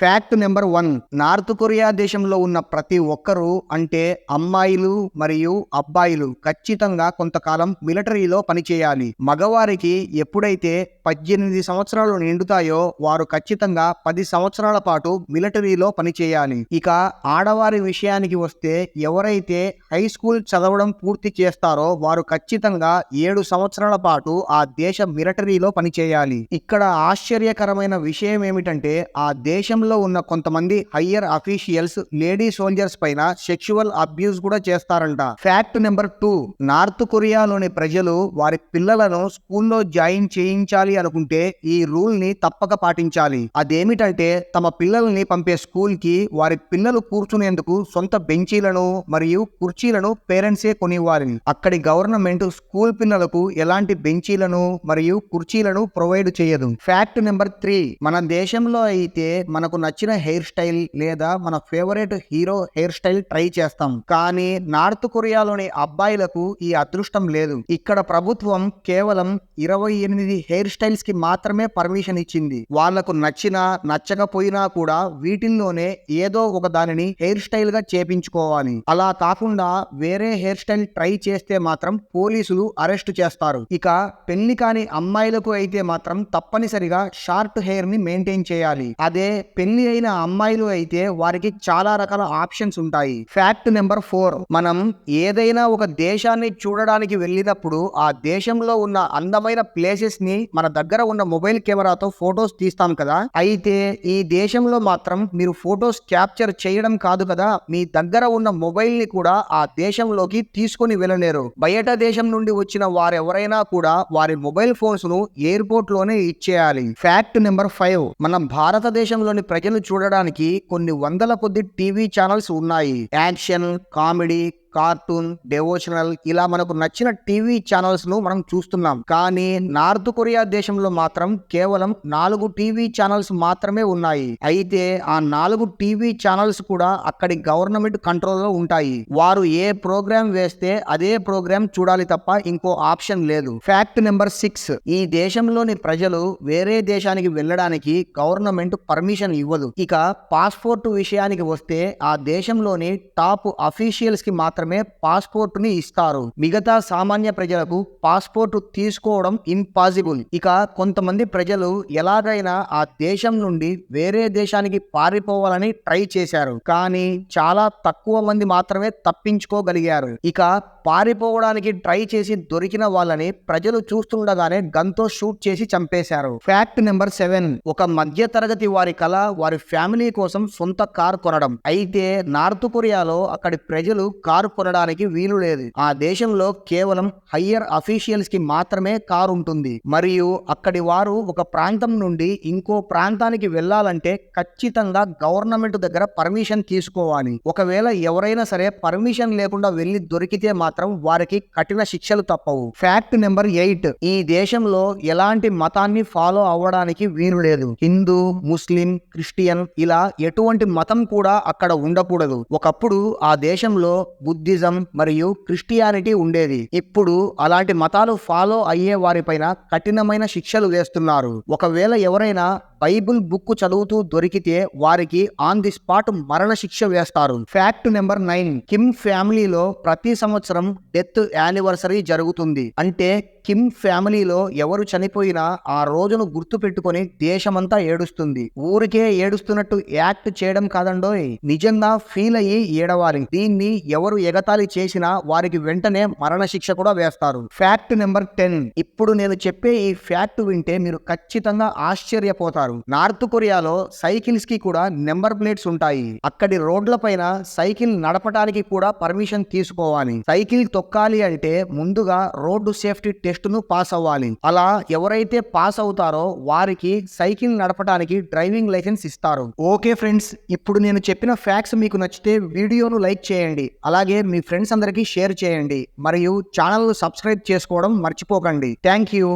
Fact number 1. North Korea దేశంలో ఉన్న ప్రతి ఒక్కరూ అంటే అమ్మాయిలు మరియు అబ్బాయిలు ఖచ్చితంగా కొంతకాలం మిలిటరీలో పనిచేయాలి. మగవారికి ఎప్పుడైతే 18 సంవత్సరాలు నిండుతాయో వారు ఖచ్చితంగా 10 సంవత్సరాల పాటు మిలిటరీలో పనిచేయాలి. ఇక ఆడవారి విషయానికి వస్తే ఎవరైతే హై స్కూల్ చదవడం పూర్తి చేస్తారో వారు ఖచ్చితంగా 7 సంవత్సరాల పాటు ఆ దేశ మిలిటరీలో పనిచేయాలి. ఇక్కడ ఆశ్చర్యకరమైన విషయం ఏమిటంటే ఆ దేశంలో ఉన్న కొంతమంది హయ్యర్ అఫీషియల్స్ లేడీ సోల్జర్స్ పైన సెక్షువల్ అబ్యూస్ కూడా చేస్తారంట. Fact number 2. నార్త్ కొరియాలోని ప్రజలు వారి పిల్లలను స్కూల్లో జాయిన్ చేయించాలి అనుకుంటే ఈ రూల్ ని తప్పక పాటించాలి. అదేమిటంటే తమ పిల్లల్ని పంపే స్కూల్ కి వారి పిల్లలు కూర్చునేందుకు సొంత బెంచీలను మరియు కుర్చీలను పేరెంట్సే కొనివ్వాలి. అక్కడి గవర్నమెంట్ స్కూల్ పిల్లలకు ఎలాంటి బెంచీలను మరియు కుర్చీలను ప్రొవైడ్ చేయదు. Fact number 3. మన దేశంలో అయితే మనకు నచ్చిన హెయిర్ స్టైల్ లేదా మన favourite hero hair style try చేస్తాం. కానీ నార్త్ కొరియాలోని అబ్బాయిలకు ఈ అదృష్టం లేదు. ఇక్కడ ప్రభుత్వం కేవలం 28 హెయిర్ స్టైల్స్ కి మాత్రమే పర్మిషన్ ఇచ్చింది. వాళ్లకు నచ్చినా నచ్చకపోయినా కూడా వీటిల్లోనే ఏదో ఒక దానిని హెయిర్ స్టైల్ గా చేపించుకోవాలి. అలా కాకుండా వేరే హెయిర్ స్టైల్ ట్రై చేస్తే మాత్రం పోలీసులు అరెస్ట్ చేస్తారు. ఇక పెళ్లి కాని అమ్మాయిలకు అయితే మాత్రం తప్పనిసరిగా షార్ట్ హెయిర్ ని మెయింటైన్ చేయాలి. అదే పెళ్లి అయిన అమ్మాయిలు అయితే వారికి చాలా రకాల ఆప్షన్స్ ఉంటాయి. Fact number 4. మనం ఏదైనా ఒక దేశాన్ని చూడడానికి వెళ్ళినప్పుడు ఆ దేశంలో ఉన్న అందమైన ప్లేసెస్ ని మన దగ్గర ఉన్న మొబైల్ కెమెరాతో ఫొటోస్ తీస్తాం కదా. అయితే ఈ దేశంలో మాత్రం మీరు ఫొటోస్ క్యాప్చర్ చేయడం కాదు కదా, మీ దగ్గర ఉన్న మొబైల్ ని కూడా ఆ దేశంలోకి తీసుకొని వెళ్ళలేరు. బయట దేశం నుండి వచ్చిన వారెవరైనా కూడా వారి మొబైల్ ఫోన్స్ ను ఎయిర్పోర్ట్ లోనే ఇచ్చేయాలి. Fact number 5. మన భారతదేశంలోని ప్రజలు చూడడానికి కొన్ని వందల కొద్ది టీవీ ఛానల్స్ ఉన్నాయి. యాక్షన్, కామెడీ, కార్టూన్, డెవోషనల్ ఇలా మనకు నచ్చిన టీవీ ఛానల్స్ ను మనం చూస్తున్నాం. కానీ నార్త్ కొరియా దేశంలో మాత్రం కేవలం 4 టీవీ ఛానల్స్ మాత్రమే ఉన్నాయి. అయితే ఆ 4 టీవీ ఛానల్స్ కూడా అక్కడి గవర్నమెంట్ కంట్రోల్లో ఉంటాయి. వారు ఏ ప్రోగ్రామ్ వేస్తే అదే ప్రోగ్రామ్ చూడాలి తప్ప ఇంకో ఆప్షన్ లేదు. Fact number 6. ఈ దేశంలోని ప్రజలు వేరే దేశానికి వెళ్ళడానికి గవర్నమెంట్ పర్మిషన్ ఇవ్వదు. ఇక పాస్పోర్ట్ విషయానికి వస్తే ఆ దేశంలోని టాప్ అఫీషియల్స్ కి మాత్రమే పాస్పోర్ట్ ని ఇస్తారు. మిగతా సామాన్య ప్రజలకు పాస్పోర్ట్ తీసుకోవడం ఇంపాసిబుల్. ఇక కొంతమంది ప్రజలు ఎలాగైనా ఆ దేశం నుండి వేరే దేశానికి పారిపోవాలని ట్రై చేశారు. కానీ చాలా తక్కువ మంది మాత్రమే తప్పించుకోగలిగారు. ఇక పారిపోవడానికి ట్రై చేసి దొరికిన వాళ్ళని ప్రజలు చూస్తుండగానే గన్తో షూట్ చేసి చంపేశారు. Fact number 7. ఒక మధ్య తరగతి వారి కల వారి ఫ్యామిలీ కోసం సొంత కార్ కొనడం. అయితే నార్త్ కొరియాలో అక్కడి ప్రజలు కారు కొనడానికి వీలు లేదు. ఆ దేశంలో కేవలం హయ్యర్ అఫీషియల్స్ కి మాత్రమే కారు ఉంటుంది. మరియు అక్కడి వారు ఒక ప్రాంతం నుండి ఇంకో ప్రాంతానికి వెళ్ళాలంటే ఖచ్చితంగా గవర్నమెంట్ దగ్గర పర్మిషన్ తీసుకోవాలి. ఒకవేళ ఎవరైనా సరే పర్మిషన్ లేకుండా వెళ్ళి దొరికితే మాత్రం వారికి కఠిన శిక్షలు తప్పవు. Fact number 8. ఈ దేశంలో ఎలాంటి మతాన్ని ఫాలో అవ్వడానికి వీలు లేదు. హిందూ, ముస్లిం, క్రిస్టియన్ ఇలా ఎటువంటి మతం కూడా అక్కడ ఉండకూడదు. ఒకప్పుడు ఆ దేశంలో బుద్ధిజం మరియు క్రిస్టియానిటీ ఉండేది. ఇప్పుడు అలాంటి మతాలు ఫాలో అయ్యే వారిపైన కఠినమైన శిక్షలు వేస్తున్నారు. ఒకవేళ ఎవరైనా బైబుల్ బుక్ చదువుతూ దొరికితే వారికి ఆన్ ది స్పాట్ మరణ శిక్ష వేస్తారు. Fact number 9. కిమ్ ఫ్యామిలీలో ప్రతి సంవత్సరం డెత్ యానివర్సరీ జరుగుతుంది. అంటే కిమ్ ఫ్యామిలీలో ఎవరు చనిపోయినా ఆ రోజును గుర్తు పెట్టుకొని దేశమంతా ఏడుస్తుంది. ఊరికే ఏడుస్తున్నట్టు యాక్ట్ చేయడం కాదండోయ్, నిజంగా ఫీల్ అయ్యి ఏడవాలి. దీన్ని ఎవరు ఎగతాళి చేసినా వారికి వెంటనే మరణ శిక్ష కూడా వేస్తారు. Fact number 10. ఇప్పుడు నేను చెప్పే ఈ ఫ్యాక్ట్ వింటే మీరు ఖచ్చితంగా ఆశ్చర్యపోతారు. నార్త్ కొరియాలో సైకిల్స్ కి కూడా నెంబర్ ప్లేట్స్ ఉంటాయి. అక్కడి రోడ్ల పైన సైకిల్ నడపడానికి కూడా పర్మిషన్ తీసుకోవాలి. సైకిల్ తొక్కాలి అంటే ముందుగా రోడ్డు సేఫ్టీ టెస్ట్ ను పాస్ అవ్వాలి. అలా ఎవరైతే పాస్ అవుతారో వారికి సైకిల్ నడపడానికి డ్రైవింగ్ లైసెన్స్ ఇస్తారు. ఓకే ఫ్రెండ్స్, ఇప్పుడు నేను చెప్పిన ఫ్యాక్ట్స్ మీకు నచ్చితే వీడియోను లైక్ చేయండి. అలాగే మీ ఫ్రెండ్స్ అందరికీ షేర్ చేయండి. మరియు ఛానల్ సబ్స్క్రైబ్ చేసుకోవడం మర్చిపోకండి. Thank you.